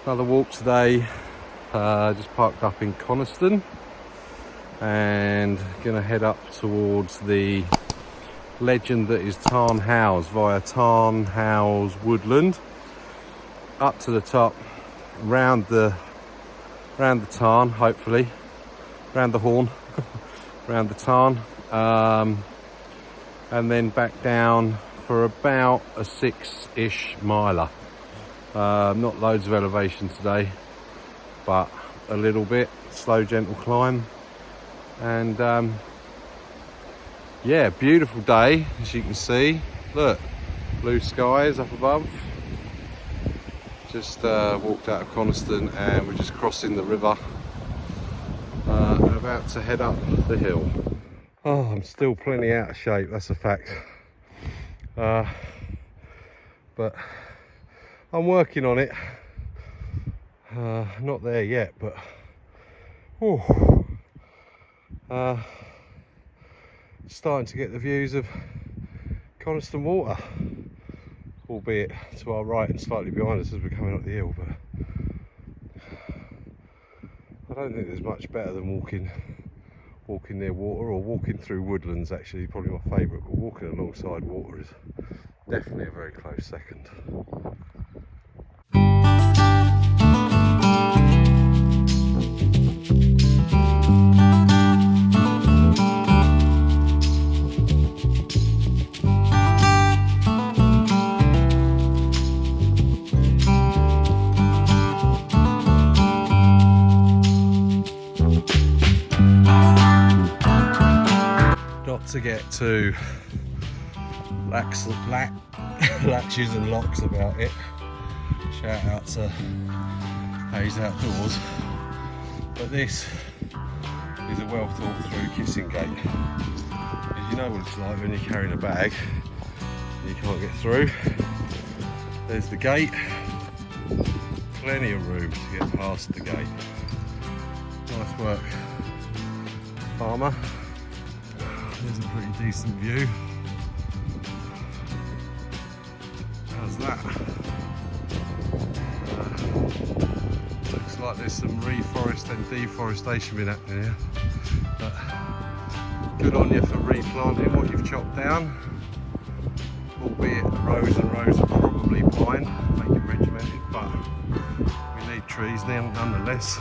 Another walk today, just parked up in Coniston and gonna head up towards the legend that is Tarn House via Tarn House Woodland, up to the top, round the tarn, hopefully, round the horn, round the tarn, and then back down for about a 6-ish miler. Not loads of elevation today, but a little bit, slow gentle climb, and yeah, beautiful day as you can see. Look, blue skies up above. Just walked out of Coniston and we're just crossing the river and about to head up the hill. Oh, I'm still plenty out of shape, that's a fact, but I'm working on it. Not there yet, but starting to get the views of Coniston Water, albeit to our right and slightly behind us as we're coming up the hill. But I don't think there's much better than walking near water, or walking through woodlands. Actually, probably my favourite, but walking alongside water is definitely a very close second. To get too latches and locks about it. Shout out to Hayes Outdoors. But this is a well thought through kissing gate. Because you know what it's like when you're carrying a bag and you can't get through. There's the gate. Plenty of room to get past the gate. Nice work, farmer. There's a pretty decent view. How's that? Looks like there's some reforest and deforestation been happening here. But good on you for replanting what you've chopped down. Albeit rows and rows are probably pine, make it regimented, but we need trees nonetheless.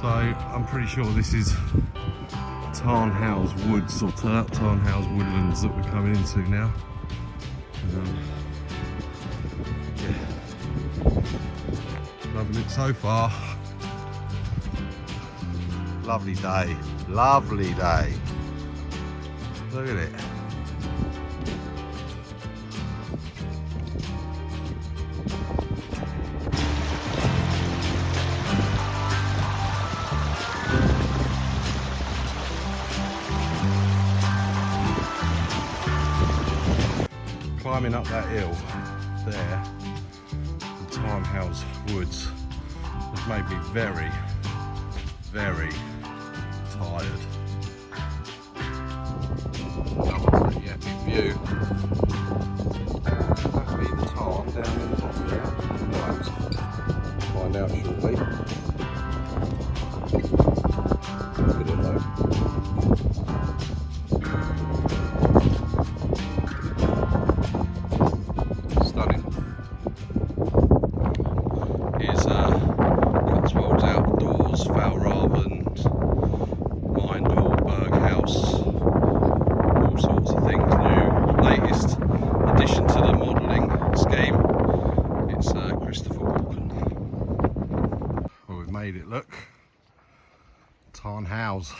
So I'm pretty sure this is Tarn House Woods, or Tarn House Woodlands, that we're coming into now. Yeah. Loving it so far. Lovely day, lovely day. Look at it. Climbing up that hill there, the Tarn House Woods, has made me very, very tired. Yeah, big view. That'll be the tarn down in the top there. Right. Find out shortly. Look at it though. Made it, look. Tarn House.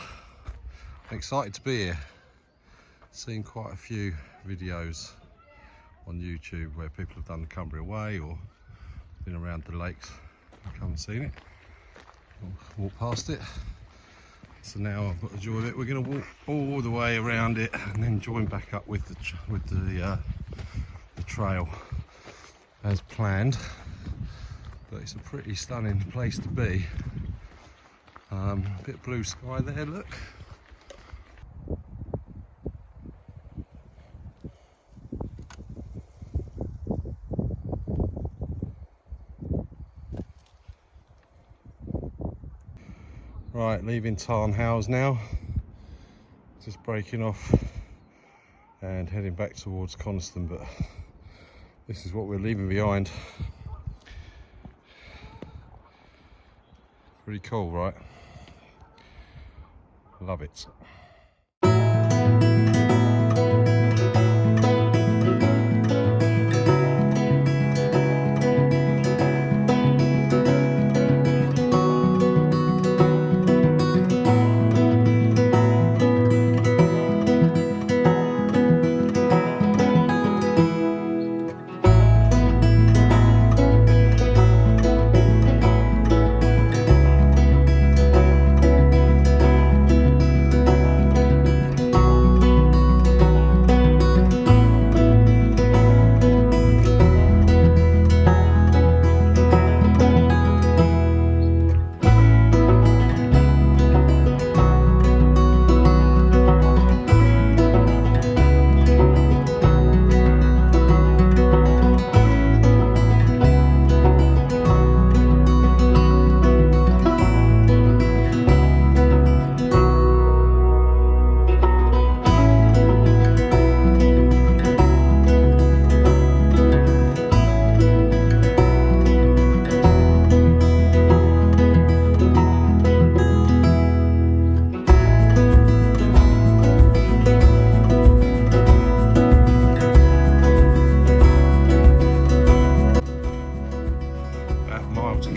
I'm excited to be here. Seen quite a few videos on YouTube where people have done the Cumbria Way or been around the lakes and come and seen it. Walk past it. So now I've got the joy of it. We're going to walk all the way around it and then join back up with the trail as planned. But it's a pretty stunning place to be. Bit of blue sky there, look. Right, leaving Tarn House now. Just breaking off and heading back towards Coniston, but this is what we're leaving behind. Pretty cool, right? Love it.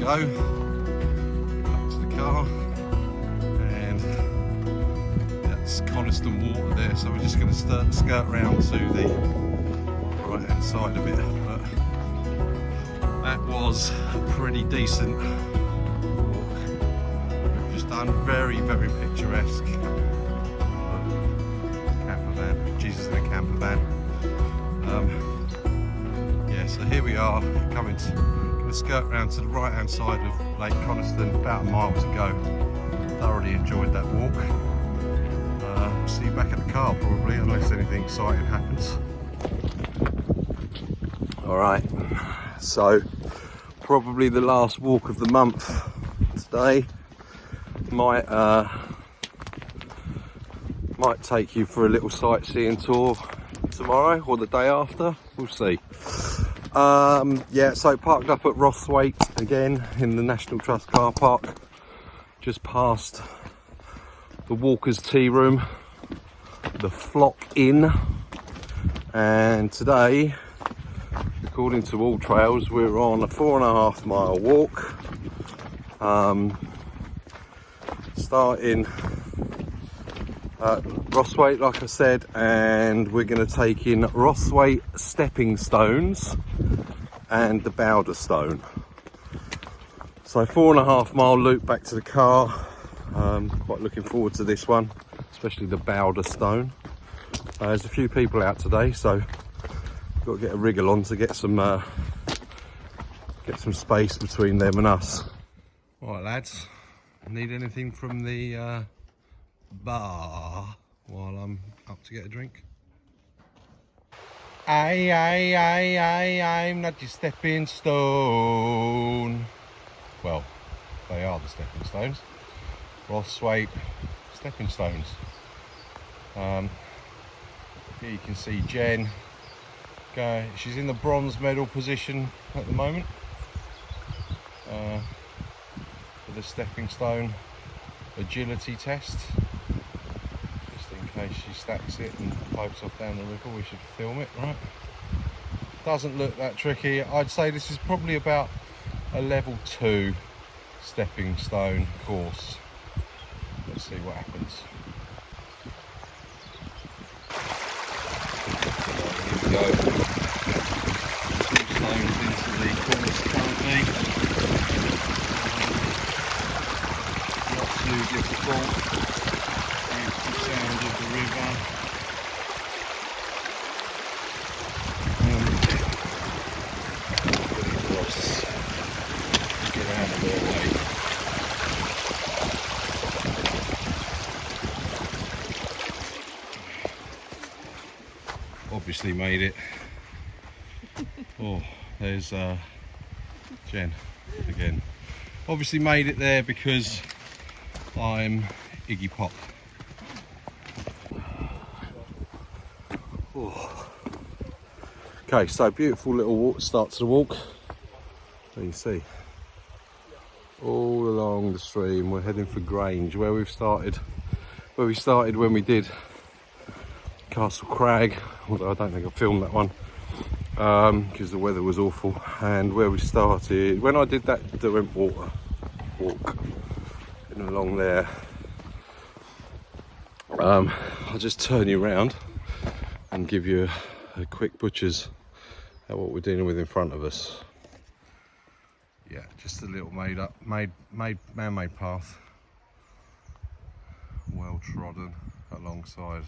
Back to the car, and that's Coniston Water there, so we're just going to skirt round to the right hand side of it. But that was a pretty decent walk. We've just done very picturesque. Camper van, Jesus in a camper van. Yeah, so here we are coming to skirt round to the right hand side of Lake Coniston, about a mile to go. Thoroughly enjoyed that walk. We'll see you back at the car probably, unless anything exciting happens. Alright, so probably the last walk of the month today. Might take you for a little sightseeing tour tomorrow or the day after, we'll see. Yeah, so parked up at Rothwaite again in the National Trust car park, just past the Walker's Tea Room, the Flock Inn, and today, according to All Trails, we're on a 4.5 mile walk, starting at Rothwaite, like I said, and we're going to take in Rothwaite stepping stones and the Bowder Stone. So 4.5 mile loop back to the car. Quite looking forward to this one, especially the Bowder Stone. There's a few people out today, so got to get a wriggle on to get some space between them and us. All right, lads, need anything from the bar while I'm up to get a drink? I'm not your stepping stone. Well, they are the stepping stones. Rothwaite stepping stones. Here you can see Jen. She's in the bronze medal position at the moment for the stepping stone agility test. Just in case she stacks it and floats off down the river, we should film it, right? Doesn't look that tricky. I'd say this is probably about a level 2 stepping stone course. Let's see what happens. Here we go. 2 stones into the course currently. Not too difficult. Beautiful sound of the river. Get out of their way. Obviously made it. Oh, there's Jen again. Obviously made it there because I'm Iggy Pop. Oh. Okay, so beautiful little walk, start to the walk. There you see, all along the stream, we're heading for Grange, where we started when we did Castle Crag, although I don't think I filmed that one because the weather was awful, and where we started when I did that Derwent walk and along there. I'll just turn you around and give you a quick butcher's at what we're dealing with in front of us. Yeah, just a little man-made path, well trodden alongside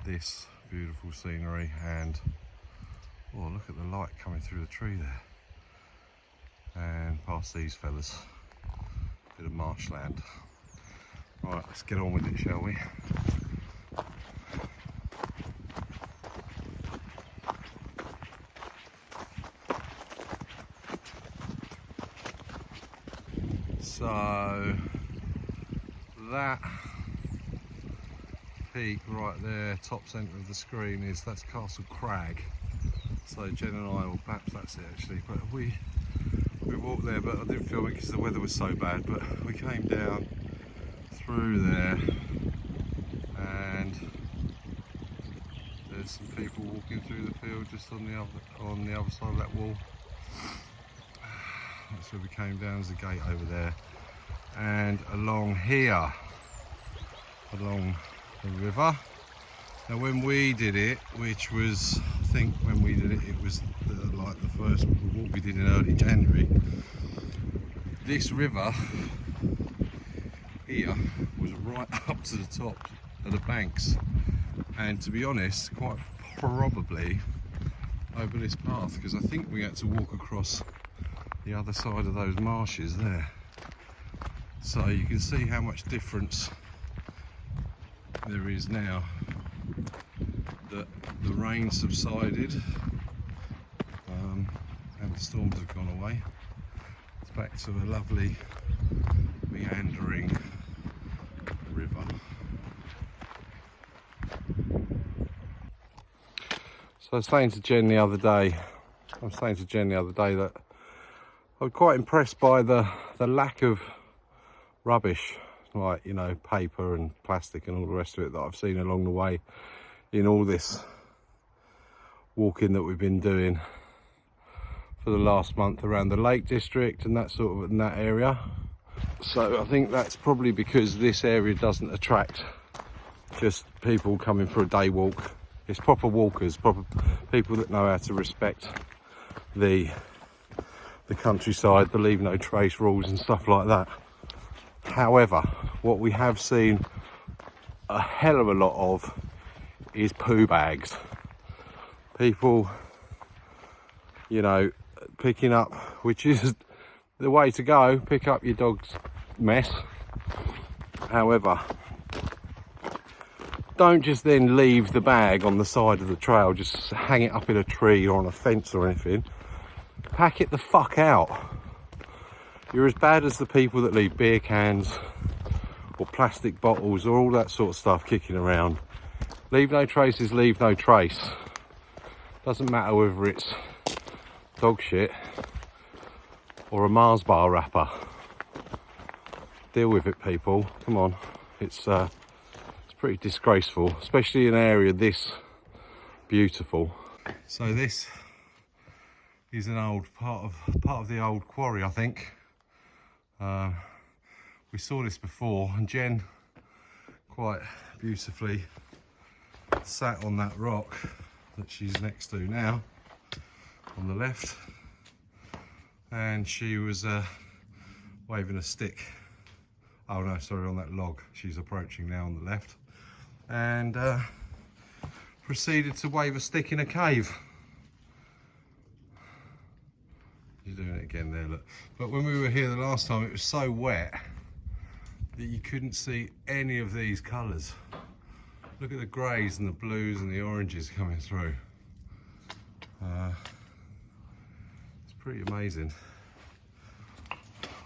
this beautiful scenery, and oh, look at the light coming through the tree there, and past these fellas, bit of marshland. Right, let's get on with it, shall we? So that peak right there, top centre of the screen, that's Castle Crag. So Jen and I, or perhaps that's it actually, but we walked there, but I didn't film it because the weather was so bad. But we came down through there, and there's some people walking through the field just on the other side of that wall. That's where we came down. There's a gate over there, and along here, along the river. Now when we did it, which was, I think when we did it, it was like the first walk we did in early January. This river here was right up to the top of the banks, and to be honest, quite probably over this path, because I think we had to walk across the other side of those marshes there. So you can see how much difference there is now that the rain subsided and the storms have gone away. It's back to a lovely meandering river. So I was saying to Jen the other day, that I was quite impressed by the lack of rubbish, like, you know, paper and plastic and all the rest of it, that I've seen along the way in all this walking that we've been doing for the last month around the Lake District and that sort of in that area. So I think that's probably because this area doesn't attract just people coming for a day walk. It's proper walkers, proper people that know how to respect the countryside, the leave no trace rules and stuff like that. However, what we have seen a hell of a lot of is poo bags. People, you know, picking up, which is the way to go, pick up your dog's mess. However, don't just then leave the bag on the side of the trail, just hang it up in a tree or on a fence or anything. Pack it the fuck out. You're as bad as the people that leave beer cans or plastic bottles or all that sort of stuff kicking around. Leave no traces, leave no trace. Doesn't matter whether it's dog shit or a Mars bar wrapper. Deal with it, people. Come on. It's pretty disgraceful, especially in an area this beautiful. So this is an old part of the old quarry, I think. We saw this before, and Jen quite beautifully sat on that rock that she's next to now on the left, and she was waving a stick. Oh no, sorry, on that log she's approaching now on the left, and proceeded to wave a stick in a cave. She's doing it again there, look. But when we were here the last time, it was so wet that you couldn't see any of these colours. Look at the greys and the blues and the oranges coming through. It's pretty amazing,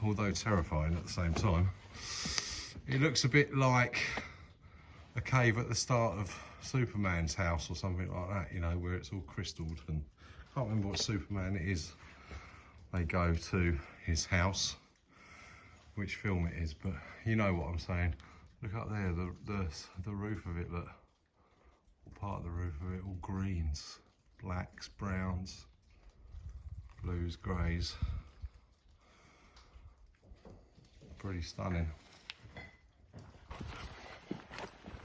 although terrifying at the same time. It looks a bit like a cave at the start of Superman's house or something like that, you know, where it's all crystalled. And I can't remember what Superman it is. They go to his house, which film it is, but you know what I'm saying. Look up there, the roof of it, look. Part of the roof of it, all greens, blacks, browns, blues, greys. Pretty stunning.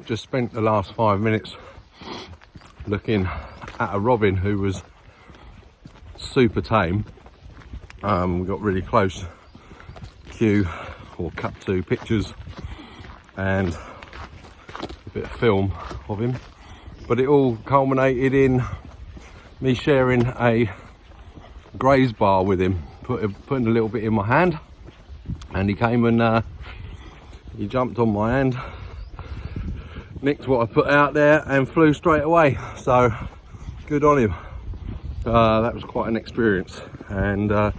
Just spent the last 5 minutes looking at a robin who was super tame. We got really close, cut to pictures and a bit of film of him. But it all culminated in me sharing a graze bar with him, putting a little bit in my hand, and he came and he jumped on my hand, nicked what I put out there and flew straight away. So good on him. That was quite an experience, and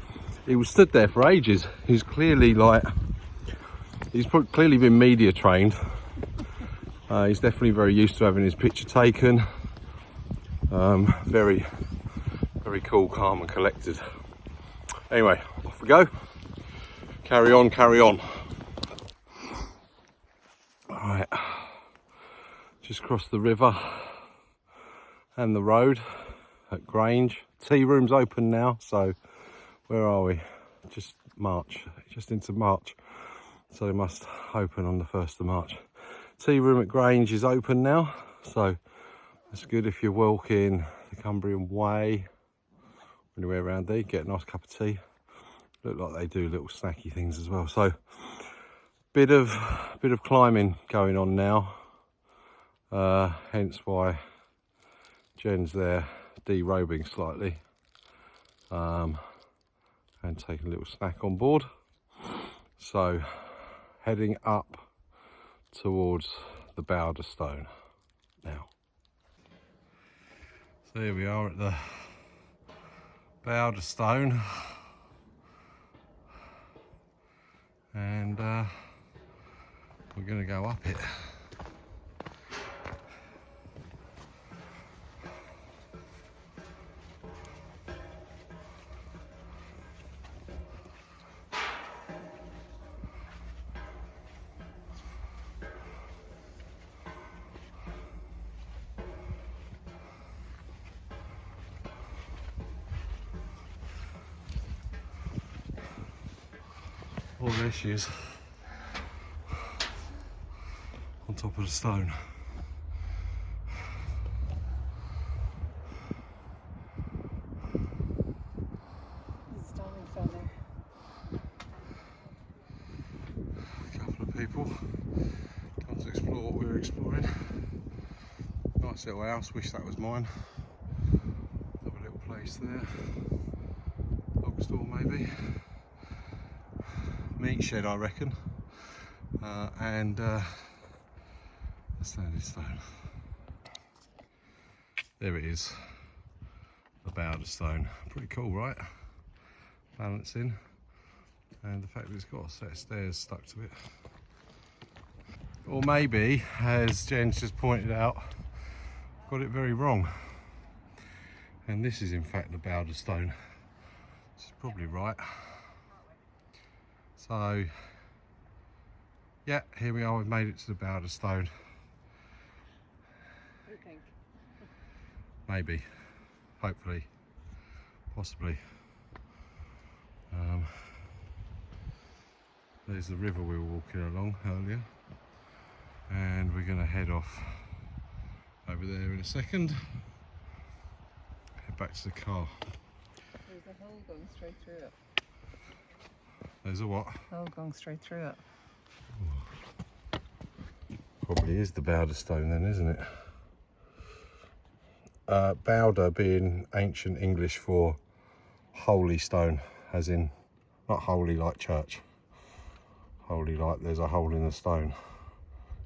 he was stood there for ages. He's clearly clearly been media trained. He's definitely very used to having his picture taken. Very cool, calm and collected. Anyway, off we go. Carry on, carry on. All right, just crossed the river and the road at Grange. Tea room's open now, so where are we? Just into March. So they must open on the 1st of March. Tea room at Grange is open now, so that's good if you're walking the Cumbrian Way, anywhere around there, get a nice cup of tea. Look like they do little snacky things as well. So bit of climbing going on now, hence why Jen's there derobing slightly, and taking a little snack on board. So heading up towards the Bowder Stone now. So here we are at the Bowder Stone, and we're going to go up it. Oh, there she is, on top of the stone. A couple of people come to explore what we were exploring. Nice little house, wish that was mine. Have a little place there. Dog store maybe. Meat shed, I reckon, and a standing stone. There it is, the Bowder Stone. Pretty cool, right? Balancing, and the fact that it's got a set of stairs stuck to it. Or maybe, as Jen's just pointed out, got it very wrong, and this is in fact the Bowder Stone. She's probably right. So, yeah, here we are, we've made it to the Bowder Stone. What do you think? Maybe, hopefully, possibly. There's the river we were walking along earlier, and we're going to head off over there in a second. Head back to the car. There's a hole going straight through it. There's a what? Hole going straight through it. Probably is the Bowder Stone then, isn't it? Bowder being ancient English for holy stone, as in not holy like church, holy like there's a hole in the stone.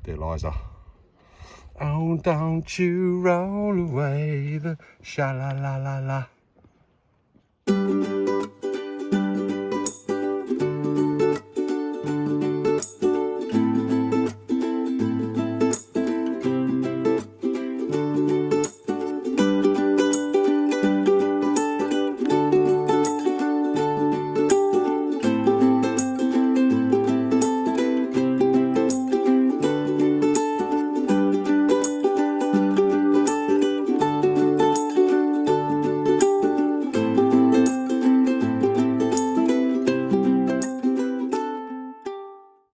Dear Liza. Oh, don't you roll away the sha-la-la-la-la.